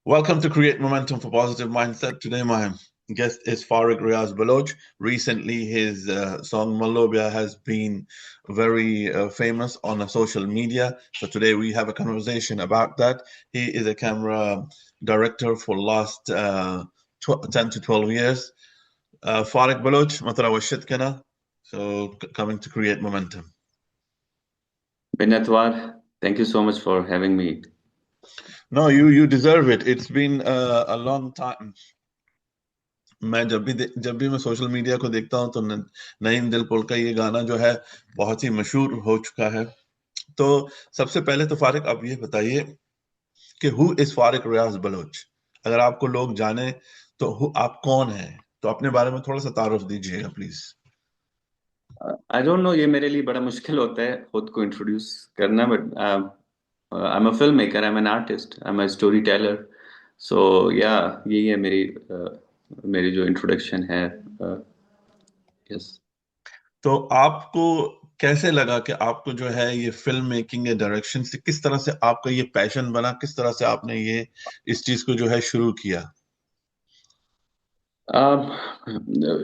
Welcome to Create Momentum for Positive Mindset. Today, my guest is Farik Riaz Baloch. Recently, his song Malobia has been very famous on social media. So, today we have a conversation about that. He is a camera director for last 10 to 12 years. Farik Baloch, Matara Washit Kana. So, coming to Create Momentum. Binatwar, thank you so much for having me. No, you deserve it. It's been a long time. मैं जब भी मैं social media को देखता हूँ तो नईम दिल पुल का ये गाना जो है बहुत ही मशहूर हो चुका है। तो सबसे पहले तो फारिक आप ये बताइए कि हु इज फारिक रियाज बलोच। अगर आपको लोग जाने तो आप कौन हैं, तो अपने बारे में थोड़ा सा तारुफ दीजिएगा प्लीज। आई डोंट नो, ये मेरे लिए बड़ा मुश्किल होता है खुद को इंट्रोड्यूस करना, but I am a filmmaker, I am an artist, I am a storyteller. So या यही है मेरी जो इंट्रोडक्शन है। यस। तो आपको कैसे लगा कि आपको जो है ये फिल्म मेकिंग या डायरेक्शन से किस तरह से आपका ये पैशन बना, किस तरह से आपने ये इस चीज को जो है शुरू किया?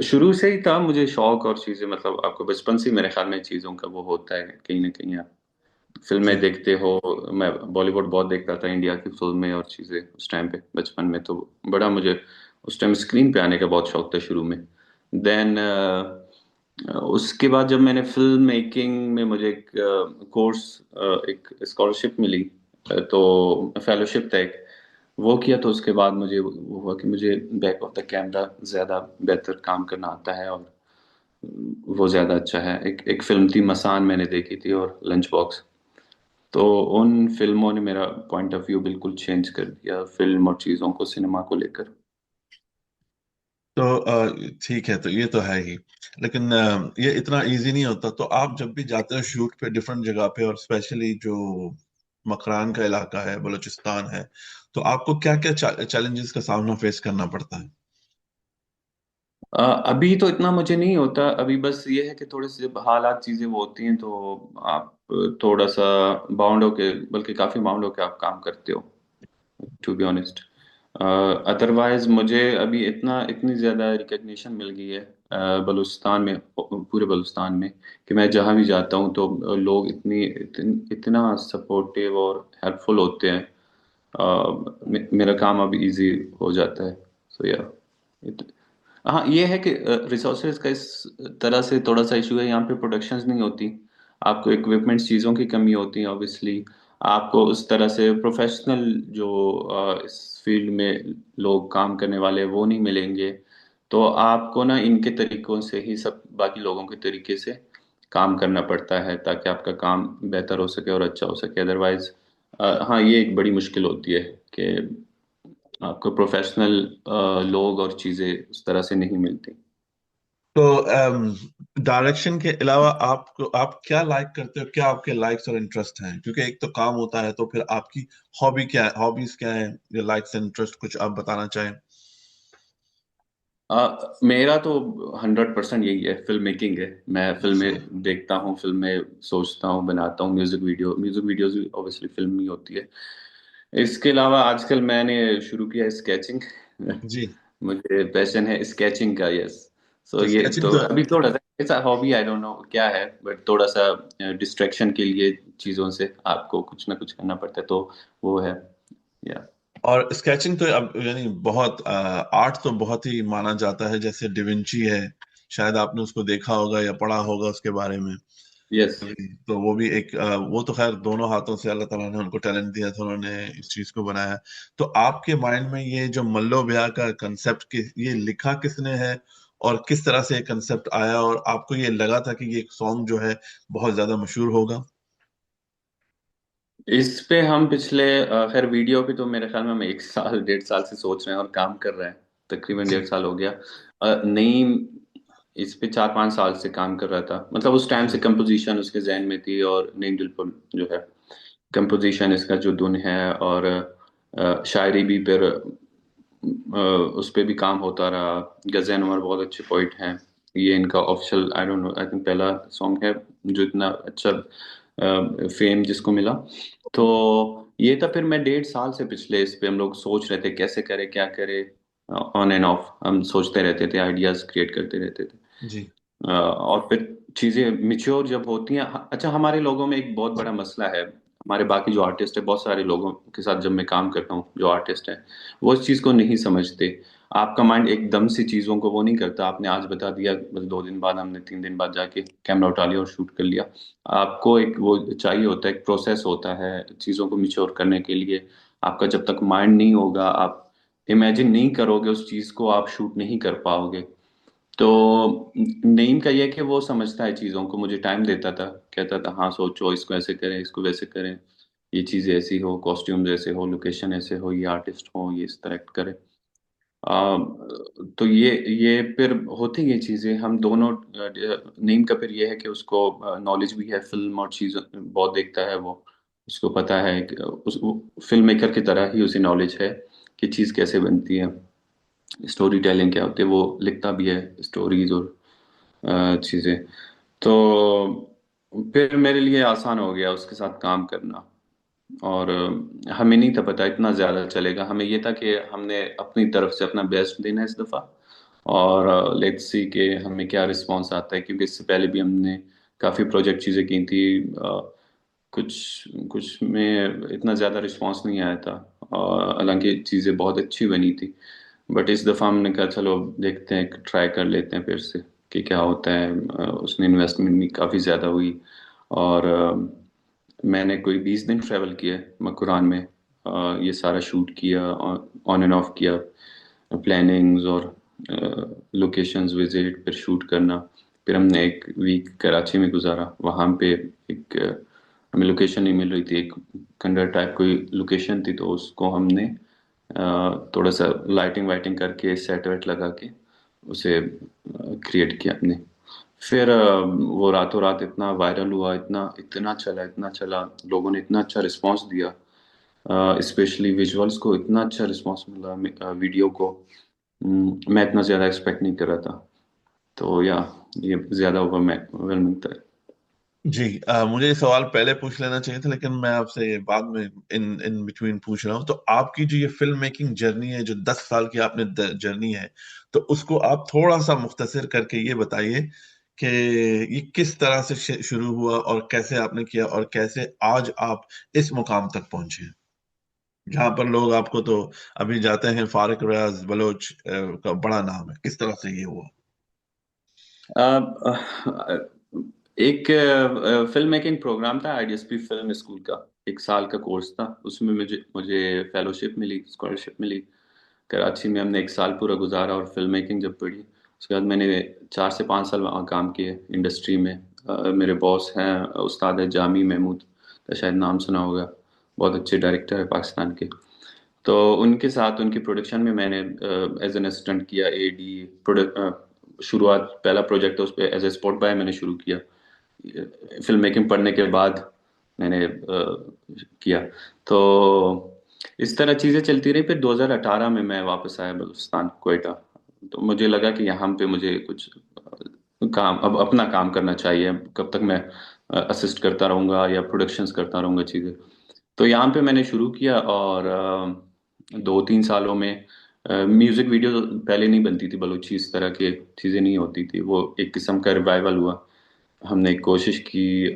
शुरू से ही था मुझे शौक और चीजें, मतलब आपको बचपन से ही मेरे ख्याल में चीजों का वो होता है कहीं ना कहीं। आप फिल्में जी। देखते हो, मैं बॉलीवुड बहुत देखता था, इंडिया की फिल्में और चीजें उस टाइम पे बचपन में, तो बड़ा मुझे उस टाइम स्क्रीन पे आने का बहुत शौक था शुरू में। देन उसके बाद जब मैंने फिल्म मेकिंग में मुझे एक कोर्स, एक स्कॉलरशिप मिली, तो फेलोशिप था एक, वो किया, तो उसके बाद मुझे वो हुआ कि मुझे बैक ऑफ द कैमरा ज़्यादा बेहतर काम करना आता है, और वो ज़्यादा अच्छा है। एक फिल्म थी मसान, मैंने देखी थी, और लंच बॉक्स। तो उन फिल्मों ने मेरा पॉइंट ऑफ व्यू बिल्कुल चेंज कर दिया फिल्म और चीज़ों को, सिनेमा को लेकर। तो ठीक है, तो ये तो है ही, लेकिन ये इतना इजी नहीं होता। तो आप जब भी जाते हो शूट पे डिफरेंट जगह पे, और स्पेशली जो मकरान का इलाका है, बलूचिस्तान है, तो आपको क्या क्या चैलेंजेस का सामना फेस करना पड़ता है? अभी तो इतना मुझे नहीं होता, अभी बस ये है कि थोड़े से जब हालात चीज़ें वो होती हैं तो आप थोड़ा सा बाउंड होके, बल्कि काफ़ी बाउंड होके आप काम करते हो, टू बी ऑनेस्ट। अदरवाइज मुझे अभी इतनी ज़्यादा रिकग्निशन मिल गई है बलूचिस्तान में, पूरे बलूचिस्तान में, कि मैं जहाँ भी जाता हूँ तो लोग इतना सपोर्टिव और हेल्पफुल होते हैं। मेरा काम अब इजी हो जाता है। सो या हाँ, ये है कि रिसोर्सेज का इस तरह से थोड़ा सा इशू है, यहाँ पे प्रोडक्शंस नहीं होती, आपको इक्विपमेंट्स चीज़ों की कमी होती है ऑब्वियसली। आपको उस तरह से प्रोफेशनल जो इस फील्ड में लोग काम करने वाले हैं, वो नहीं मिलेंगे। तो आपको ना इनके तरीकों से ही, सब बाकी लोगों के तरीके से काम करना पड़ता है, ताकि आपका काम बेहतर हो सके और अच्छा हो सके। अदरवाइज हाँ, ये एक बड़ी मुश्किल होती है कि आपको प्रोफेशनल लोग और चीजें उस तरह से नहीं मिलती। तो डायरेक्शन के अलावा आप क्या लाइक करते हो, क्या आपके लाइक्स और इंटरेस्ट हैं? क्योंकि एक तो काम होता है, तो फिर आपकी हॉबी क्या है, हॉबीज क्या है, या लाइक्स एंड इंटरेस्ट, कुछ आप बताना चाहें? मेरा तो 100% यही है, फिल्म मेकिंग है। मैं फिल्में देखता हूँ, फिल्में सोचता हूँ, बनाता हूँ, म्यूजिक वीडियोस भी ऑब्वियसली फिल्म ही होती है। इसके अलावा आजकल मैंने शुरू किया है स्केचिंग। जी। मुझे पैशन है स्केचिंग का, यस। सो तो ये स्केचिंग तो तो अभी थोड़ा सा ऐसा हॉबी, आई डोंट नो क्या है, बट थोड़ा सा डिस्ट्रैक्शन के लिए चीज़ों से आपको कुछ ना कुछ करना पड़ता है, तो वो है। या और स्केचिंग तो अब यानी बहुत आर्ट तो बहुत ही माना जाता है, जैसे डिविंची है, शायद आपने उसको देखा होगा या पढ़ा होगा उसके बारे में। यस। तो वो भी एक वो तो खैर दोनों हाथों से अल्लाह ताला ने उनको टैलेंट दिया था, उन्होंने इस चीज को बनाया। तो आपके माइंड में ये जो मल्लो ब्याह का कंसेप्ट, ये लिखा किसने है, और किस तरह से ये कंसेप्ट आया, और आपको ये लगा था कि ये सॉन्ग जो है बहुत ज्यादा मशहूर होगा? इस पे हम पिछले खैर वीडियो पे तो मेरे ख्याल में हम 1 साल 1.5 साल से सोच रहे हैं और काम कर रहे हैं। तकरीबन जी। 1.5 साल हो गया। नईम इस पे 4-5 साल से काम कर रहा था, मतलब उस टाइम से जी। कंपोजिशन उसके जहन में थी, और नईम दिलपुर जो है, कंपोजिशन इसका जो धुन है, और शायरी भी फिर उस पे भी काम होता रहा। गज़ल उमर बहुत अच्छे पोइट हैं। ये इनका official, I don't know, I think पहला सॉन्ग है जो इतना अच्छा फेम जिसको मिला। तो ये था, फिर मैं 1.5 साल से पिछले इस पे हम लोग सोच रहे थे कैसे करें क्या करें, ऑन एंड ऑफ हम सोचते रहते थे, आइडियाज क्रिएट करते रहते थे। जी। और फिर चीजें मिच्योर जब होती हैं, अच्छा हमारे लोगों में एक बहुत बड़ा मसला है, हमारे बाकी जो आर्टिस्ट है, बहुत सारे लोगों के साथ जब मैं काम करता हूँ जो आर्टिस्ट है, वो इस चीज को नहीं समझते। आपका माइंड एकदम से चीजों को वो नहीं करता, आपने आज बता दिया, बस 2 दिन बाद हमने 3 दिन बाद जाके कैमरा उठा लिया और शूट कर लिया। आपको एक वो चाहिए होता है, एक प्रोसेस होता है चीजों को मिच्योर करने के लिए। आपका जब तक माइंड नहीं होगा, आप इमेजिन नहीं करोगे उस चीज को, आप शूट नहीं कर पाओगे। तो नईम का ये है कि वो समझता है चीज़ों को, मुझे टाइम देता था, कहता था हाँ सोचो, इसको ऐसे करें, इसको वैसे करें, ये चीज़ ऐसी हो, कॉस्ट्यूम्स ऐसे हो, लोकेशन ऐसे हो, ये आर्टिस्ट हो, ये इस तरह करें। आ, तो ये फिर होती ये चीज़ें हम दोनों, नईम का फिर ये है कि उसको नॉलेज भी है फिल्म और चीज़ बहुत देखता है वो, उसको पता है कि फिल्म मेकर की तरह ही उसे नॉलेज है कि चीज़ कैसे बनती है, स्टोरी टेलिंग क्या होती है, वो लिखता भी है स्टोरीज और चीज़ें। तो फिर मेरे लिए आसान हो गया उसके साथ काम करना। और हमें नहीं था पता इतना ज़्यादा चलेगा, हमें ये था कि हमने अपनी तरफ से अपना बेस्ट देना है इस दफ़ा, और लेट्स सी कि हमें क्या रिस्पॉन्स आता है, क्योंकि इससे पहले भी हमने काफ़ी प्रोजेक्ट चीज़ें की थी। कुछ कुछ में इतना ज़्यादा रिस्पॉन्स नहीं आया था, और हालांकि चीज़ें बहुत अच्छी बनी थी। बट इस दफ़ा हमने कहा चलो देखते हैं, ट्राई कर लेते हैं फिर से कि क्या होता है। उसने इन्वेस्टमेंट भी काफ़ी ज़्यादा हुई, और मैंने कोई 20 दिन ट्रैवल किया मकुरान में, ये सारा शूट किया, ऑन एंड ऑफ किया, प्लानिंग्स और लोकेशंस विजिट, फिर शूट करना। फिर हमने एक वीक कराची में गुजारा, वहाँ पे एक हमें लोकेशन नहीं मिल रही थी, एक खंडर टाइप कोई लोकेशन थी, तो उसको हमने थोड़ा सा लाइटिंग वाइटिंग करके, सेट वेट लगा के उसे क्रिएट किया हमने। फिर वो रातों रात इतना वायरल हुआ, इतना इतना चला, इतना चला, लोगों ने इतना अच्छा रिस्पांस दिया, स्पेशली विजुअल्स को इतना अच्छा रिस्पांस मिला, वीडियो को। मैं इतना ज़्यादा एक्सपेक्ट नहीं कर रहा था। तो या ये ज़्यादा ओवरवेलमिंग था। जी, मुझे ये सवाल पहले पूछ लेना चाहिए था, लेकिन मैं आपसे ये बाद में इन इन बिटवीन पूछ रहा हूँ। तो आपकी जो ये फिल्म मेकिंग जर्नी है, जो 10 साल की आपने जर्नी है, तो उसको आप थोड़ा सा मुख्तसर करके ये बताइए कि ये किस तरह से शुरू हुआ और कैसे आपने किया और कैसे आज आप इस मुकाम तक पहुंचे हैं, जहां पर लोग आपको तो अभी जाते हैं, फारिक रियाज बलोच का बड़ा नाम है। किस तरह से ये हुआ? एक फिल्म मेकिंग प्रोग्राम था, आईडीएसपी फिल्म स्कूल का, 1 साल का कोर्स था, उसमें मुझे मुझे फेलोशिप मिली, स्कॉलरशिप मिली। कराची में हमने 1 साल पूरा गुजारा, और फिल्म मेकिंग जब पढ़ी, उसके बाद मैंने 4 से 5 साल वहाँ काम किए इंडस्ट्री में। मेरे बॉस हैं उस्ताद है जामी महमूद, का शायद नाम सुना होगा, बहुत अच्छे डायरेक्टर है पाकिस्तान के। तो उनके साथ उनकी प्रोडक्शन में मैंने एज एन असिस्टेंट किया, एडी प्रोडक्ट, शुरुआत पहला प्रोजेक्ट है उस पर एज ए स्पॉट बाय मैंने शुरू किया, फिल्म मेकिंग पढ़ने के बाद मैंने किया। तो इस तरह चीज़ें चलती रही, फिर 2018 में मैं वापस आया बलूचिस्तान, कोयटा। तो मुझे लगा कि यहाँ पे मुझे कुछ काम, अब अपना काम करना चाहिए, कब तक मैं असिस्ट करता रहूँगा या प्रोडक्शंस करता रहूँगा चीज़ें। तो यहाँ पे मैंने शुरू किया, और 2-3 सालों में म्यूजिक वीडियो पहले नहीं बनती थी बलूची, इस तरह की चीज़ें नहीं होती थी, वो एक किस्म का रिवाइवल हुआ, हमने एक कोशिश की,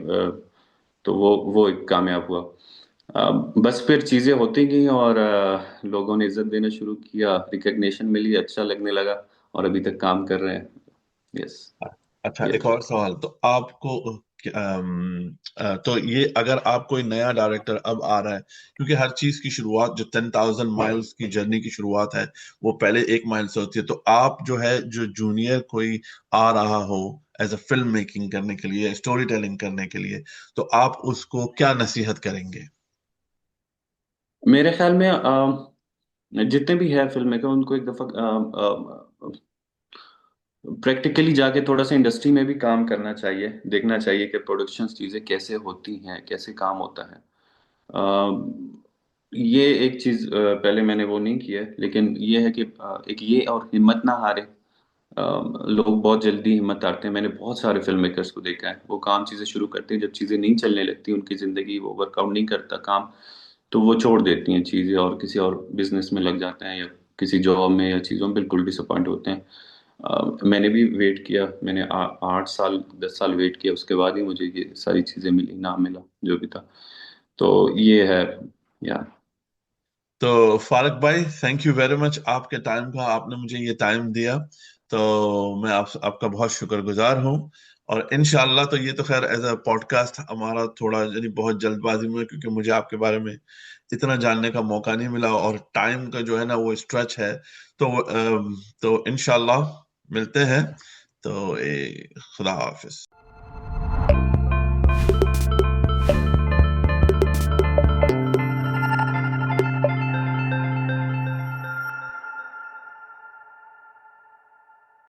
तो वो एक कामयाब हुआ। बस फिर चीज़ें होती गई, और लोगों ने इज्जत देना शुरू किया, रिकग्निशन मिली, अच्छा लगने लगा, और अभी तक काम कर रहे हैं। यस। अच्छा, ये। एक और सवाल। तो आपको तो ये अगर आप कोई नया डायरेक्टर अब आ रहा है, क्योंकि हर चीज की शुरुआत, जो 10,000 माइल्स की जर्नी की शुरुआत है, वो पहले 1 माइल से होती है। तो आप जो है, जो जूनियर कोई आ रहा हो एज अ फिल्म मेकिंग करने के लिए, स्टोरी टेलिंग करने के लिए, तो आप उसको क्या नसीहत करेंगे? मेरे ख्याल में जितने भी है फिल्म मेकर, उनको एक दफा प्रैक्टिकली जाके थोड़ा सा इंडस्ट्री में भी काम करना चाहिए, देखना चाहिए कि प्रोडक्शन चीज़ें कैसे होती हैं, कैसे काम होता है। ये एक चीज़ पहले मैंने वो नहीं किया है, लेकिन ये है कि एक ये और हिम्मत ना हारे, लोग बहुत जल्दी हिम्मत हारते हैं। मैंने बहुत सारे फिल्म मेकर्स को देखा है, वो काम चीज़ें शुरू करते हैं, जब चीज़ें नहीं चलने लगती, उनकी ज़िंदगी वो वर्कआउट नहीं करता काम, तो वो छोड़ देती हैं चीज़ें और किसी और बिजनेस में लग जाते हैं या किसी जॉब में या चीज़ों में बिल्कुल डिसअपॉइंट होते हैं। मैंने भी वेट किया, मैंने 8 साल 10 साल वेट किया, उसके बाद ही मुझे ये सारी चीज़ें मिली, नाम मिला जो भी था। तो ये है यार। तो फारूक भाई, थैंक यू वेरी मच आपके टाइम का, आपने मुझे ये टाइम दिया, तो मैं आपका बहुत शुक्रगुजार हूँ। और इनशाला, तो ये तो खैर एज अ पॉडकास्ट हमारा थोड़ा यानी बहुत जल्दबाजी में, क्योंकि मुझे आपके बारे में इतना जानने का मौका नहीं मिला और टाइम का जो है ना वो स्ट्रेच है। तो इनशाला मिलते हैं। तो खुदा हाफिज।